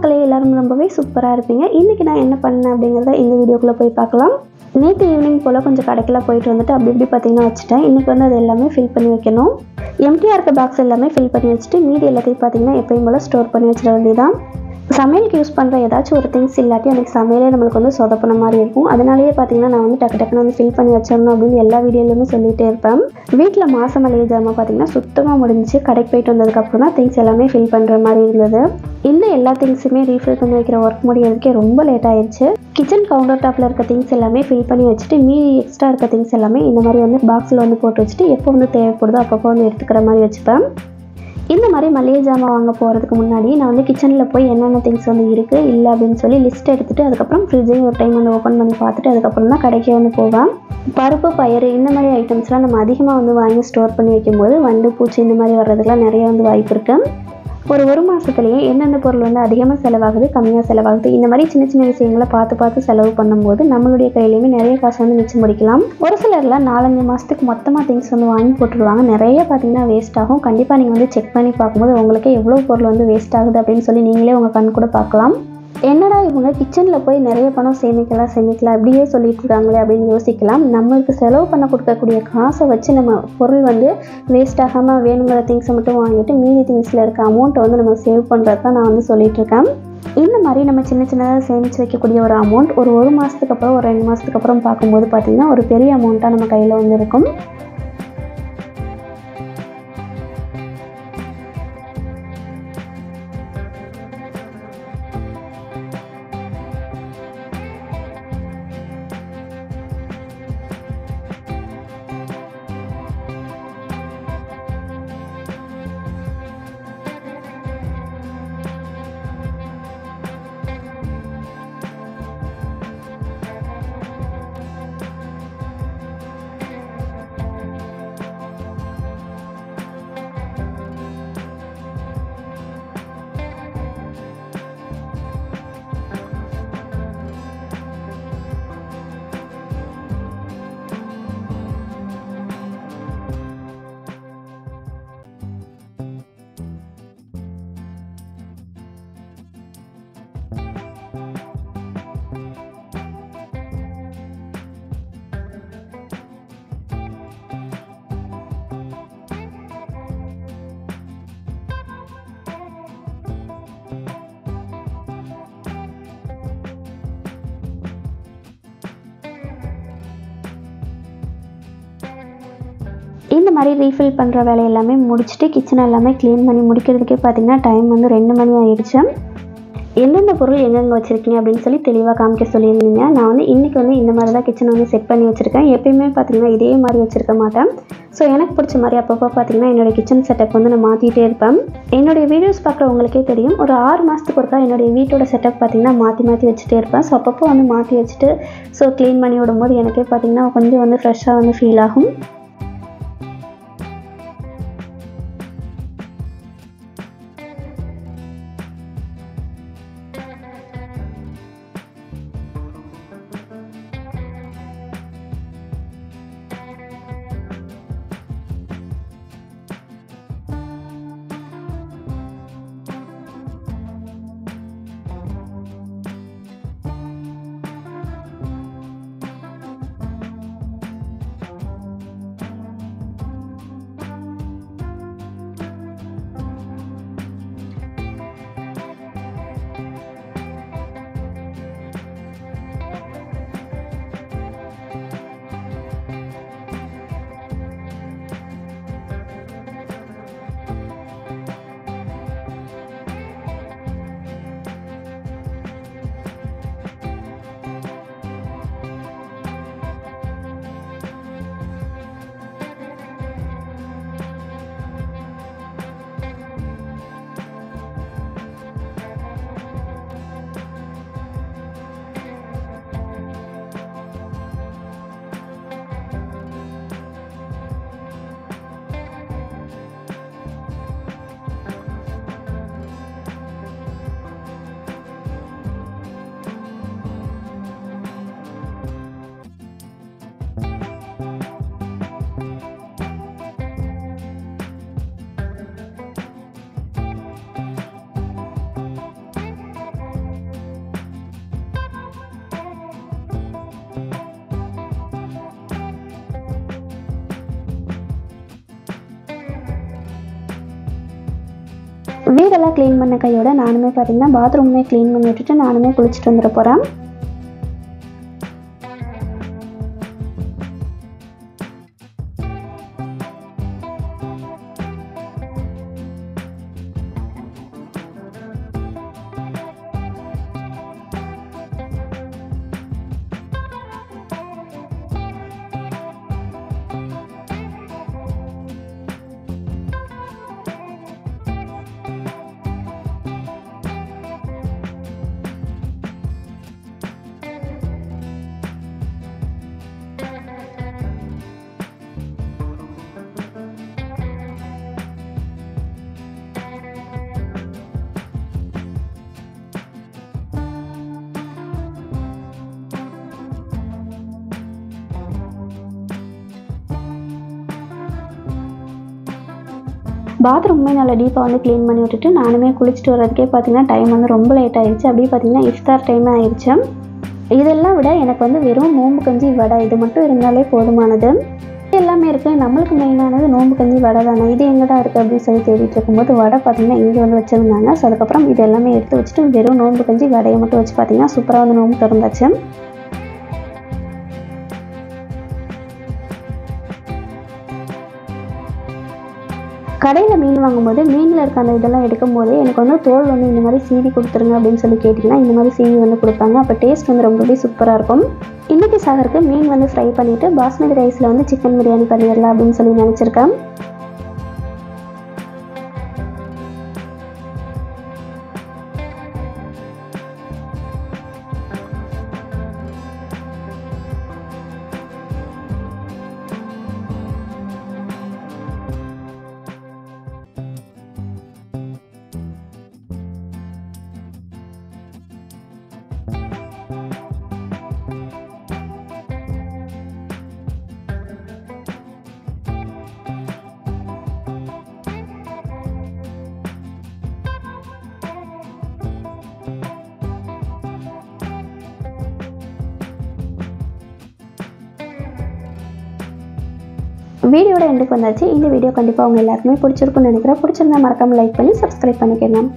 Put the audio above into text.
மக்களே எல்லாரும் ரொம்பவே சூப்பராக இருப்பீங்க. இன்றைக்கி நான் என்ன பண்ணேன் அப்படிங்கிறத இந்த வீடியோக்குள்ளே போய் பார்க்கலாம். நேற்று ஈவினிங் போல் கொஞ்சம் கடைக்கெல்லாம் போயிட்டு வந்துட்டு அப்படி இப்படி பார்த்திங்கன்னா வச்சுட்டேன். இன்றைக்கி வந்து அது எல்லாமே ஃபில் பண்ணி வைக்கணும். எம்டிஆர் இருக்க பாக்ஸ் எல்லாமே ஃபில் பண்ணி வச்சுட்டு மீதி எல்லாத்தையும் பார்த்திங்கன்னா எப்பயும் போல் ஸ்டோர் பண்ணி வச்சிட வேண்டியதான். சமையலுக்கு யூஸ் பண்ணுற ஏதாச்சும் ஒரு திங்ஸ் இல்லாட்டி எனக்கு சமையலே நம்மளுக்கு வந்து சொதப்பின மாதிரி இருக்கும். அதனாலேயே பார்த்தீங்கன்னா நான் வந்து டக்குன்னு வந்து ஃபில் பண்ணி வச்சிடணும் அப்படின்னு எல்லா வீடியோலையுமே சொல்லிகிட்டே இருப்பேன். வீட்டில் மாதம் மளிகை ஜாமான் பார்த்தீங்கன்னா சுத்தமாக முடிஞ்சிச்சு. கடைக்கு போயிட்டு வந்ததுக்கப்புறம் தான் திங்ஸ் எல்லாமே ஃபில் பண்ணுற மாதிரி இருந்தது. இந்த எல்லா திங்ஸுமே ரீஃபில் பண்ணி வைக்கிற ஒர்க் முடியறதுக்கே ரொம்ப லேட் ஆயிடுச்சு. கிச்சன் கவுண்டர் டாப்பில் இருக்க திங்ஸ் எல்லாமே ஃபில் பண்ணி வச்சுட்டு மீதி எக்ஸ்ட்ரா இருக்க திங்ஸ் எல்லாமே இந்த மாதிரி வந்து பாக்ஸில் வந்து போட்டு வச்சுட்டு எப்போ வந்து தேவைப்படுதோ அப்பப்போ வந்து எடுத்துக்கிற மாதிரி வச்சுப்பேன். இந்த மாதிரி மளிகை ஜாமான் வாங்க போகிறதுக்கு முன்னாடி நான் வந்து கிச்சனில் போய் என்னென்ன திங்ஸ் வந்து இருக்குது இல்லை அப்படின்னு சொல்லி லிஸ்ட் எடுத்துகிட்டு அதுக்கப்புறம் ஃப்ரிட்ஜையும் ஒரு டைம் வந்து ஓப்பன் பண்ணி பார்த்துட்டு அதுக்கப்புறம் தான் கடைக்கே வந்து போவேன். பருப்பு பயிறு இந்த மாதிரி ஐட்டம்ஸ்லாம் நம்ம அதிகமாக வந்து வாங்கி ஸ்டோர் பண்ணி வைக்கும்போது வண்டு பூச்சி இந்த மாதிரி வர்றதுக்குலாம் நிறைய வந்து வாய்ப்பு இருக்குது. ஒரு மாதத்துலேயே எந்தெந்த பொருள் வந்து அதிகமாக செலவாகுது கம்மியாக செலவாகுது இந்த மாதிரி சின்ன சின்ன விஷயங்களை பார்த்து செலவு பண்ணும்போது நம்மளுடைய கையிலையுமே நிறைய காசு வந்து மிச்சம் முடிக்கலாம். ஒரு சிலர்லாம் 4-5 மாதத்துக்கு மொத்தமாக திங்ஸ் வந்து வாங்கி போட்டுருவாங்க. நிறைய பார்த்தீங்கன்னா வேஸ்ட் ஆகும். கண்டிப்பாக நீங்கள் வந்து செக் பண்ணி பார்க்கும்போது உங்களுக்கே எவ்வளோ பொருள் வந்து வேஸ்ட் ஆகுது அப்படின்னு சொல்லி நீங்களே உங்கள் கண் கூட பார்க்கலாம். என்னடா இவங்க கிச்சனில் போய் நிறைய பணம் சேமிக்கலாம் அப்படியே சொல்லிட்டு இருக்காங்களே அப்படின்னு யோசிக்கலாம். நம்மளுக்கு செலவு பண்ண கொடுக்கக்கூடிய காசை வச்சு நம்ம பொருள் வந்து வேஸ்ட் ஆகாமல் வேணுங்கிற திங்ஸை மட்டும் வாங்கிட்டு மீதி திங்ஸில் இருக்க அமௌண்ட்டை வந்து நம்ம சேவ் பண்ணுறது தான் நான் வந்து சொல்லிட்டு இருக்கேன். இந்த மாதிரி நம்ம சின்னதாக சேமித்து வைக்கக்கூடிய ஒரு அமௌண்ட் ஒரு மாதத்துக்கு அப்புறம் ஒரு 2 மாதத்துக்கு அப்புறம் பார்க்கும்போது பார்த்திங்கன்னா ஒரு பெரிய அமௌண்ட்டாக நம்ம கையில் வந்து இருக்கும். இந்த மாதிரி ரீஃபில் பண்ணுற வேலை எல்லாமே முடிச்சுட்டு கிச்சனை எல்லாமே க்ளீன் பண்ணி முடிக்கிறதுக்கே பார்த்திங்கன்னா டைம் வந்து 2 மணி ஆயிடுச்சு. எந்தெந்த பொருள் எங்கெங்கே வச்சுருக்கீங்க அப்படின்னு சொல்லி தெளிவாக காமிக்க சொல்லியிருந்தீங்க. நான் வந்து இன்றைக்கி வந்து இந்த மாதிரி தான் கிச்சனை வந்து செட் பண்ணி வச்சுருக்கேன். எப்பயுமே பார்த்திங்கன்னா இதே மாதிரி வச்சுருக்க மாட்டேன். ஸோ எனக்கு பிடிச்ச மாதிரி அப்பப்போ பார்த்திங்கன்னா என்னோடய கிச்சன் செட்டப் வந்து நான் மாற்றிட்டே இருப்பேன். என்னுடைய வீடியோஸ் பார்க்குற உங்களுக்கே தெரியும். ஒரு 6 மாதத்துக்கு ஒருக்கா என்னுடைய வீட்டோட செட்டப் பார்த்திங்கன்னா மாற்றி வச்சுட்டே இருப்பேன். ஸோ அப்பப்போ வந்து மாற்றி வச்சுட்டு க்ளீன் பண்ணி விடும்போது எனக்கே பார்த்திங்கன்னா கொஞ்சம் வந்து ஃப்ரெஷ்ஷாக வந்து ஃபீல் ஆகும். வீடெல்லாம் க்ளீன் பண்ண கையோட நானுமே பார்த்தீங்கன்னா பாத்ரூமே க்ளீன் பண்ணி விட்டுட்டு நானுமே குளிச்சுட்டு வந்துட போகிறேன். பாத்ரூமே நல்லா டீப்பாக வந்து க்ளீன் பண்ணி விட்டுட்டு நானுமே குளிச்சுட்டு வர்றதுக்கே பார்த்தீங்கன்னா டைம் வந்து ரொம்ப லேட் ஆயிடுச்சு. அப்படியே பார்த்தீங்கன்னா இஃப்தார் டைம் ஆயிடுச்சு. இதெல்லாம் விட எனக்கு வந்து வெறும் நோம்பு கஞ்சி வடை இது மட்டும் இருந்தாலே போதுமானது. எல்லாமே இருக்குது, நம்மளுக்கு மெயினானது நோம்பு கஞ்சி வடை தானே. இது எங்கடா இருக்குது அப்படின்னு சொல்லி தேடிட்டு இருக்கும்போது வடை பார்த்தீங்கன்னா இங்கே வந்து வச்சுருந்தாங்க. ஸோ அதுக்கப்புறம் இது எல்லாமே எடுத்து வச்சுட்டு வெறும் நோம்பு கஞ்சி வடையை மட்டும் வச்சு பார்த்தீங்கன்னா சூப்பராக வந்து நோம்பு திறந்தாச்சு. கடையில் மீன் வாங்கும்போது மீனில் இருக்க அந்த இதெல்லாம் எடுக்கும்போது எனக்கு வந்து தோல் வந்து இந்த மாதிரி சீவி கொடுத்துருங்க அப்படின்னு சொல்லி கேட்டிங்கன்னா இந்த மாதிரி சீவி வந்து கொடுப்பாங்க. அப்போ டேஸ்ட் வந்து ரொம்பவே சூப்பராக இருக்கும். இன்றைக்கி சாகருக்கு மீன் வந்து ஃப்ரை பண்ணிவிட்டு பாஸ்மதி ரைஸில் வந்து சிக்கன் பிரியாணி பண்ணிடலாம் அப்படின்னு சொல்லி நினச்சிருக்கேன். வீடியோட எண்டுக்கு வந்தாச்சு. இந்த வீடியோ கண்டிப்பாக உங்கள் எல்லாருக்குமே பிடிச்சிருக்குன்னு நினைக்கிறேன். பிடிச்சிருந்தா மறக்காமல் லைக் பண்ணி சப்ஸ்கிரைப் பண்ணிக்கணும்.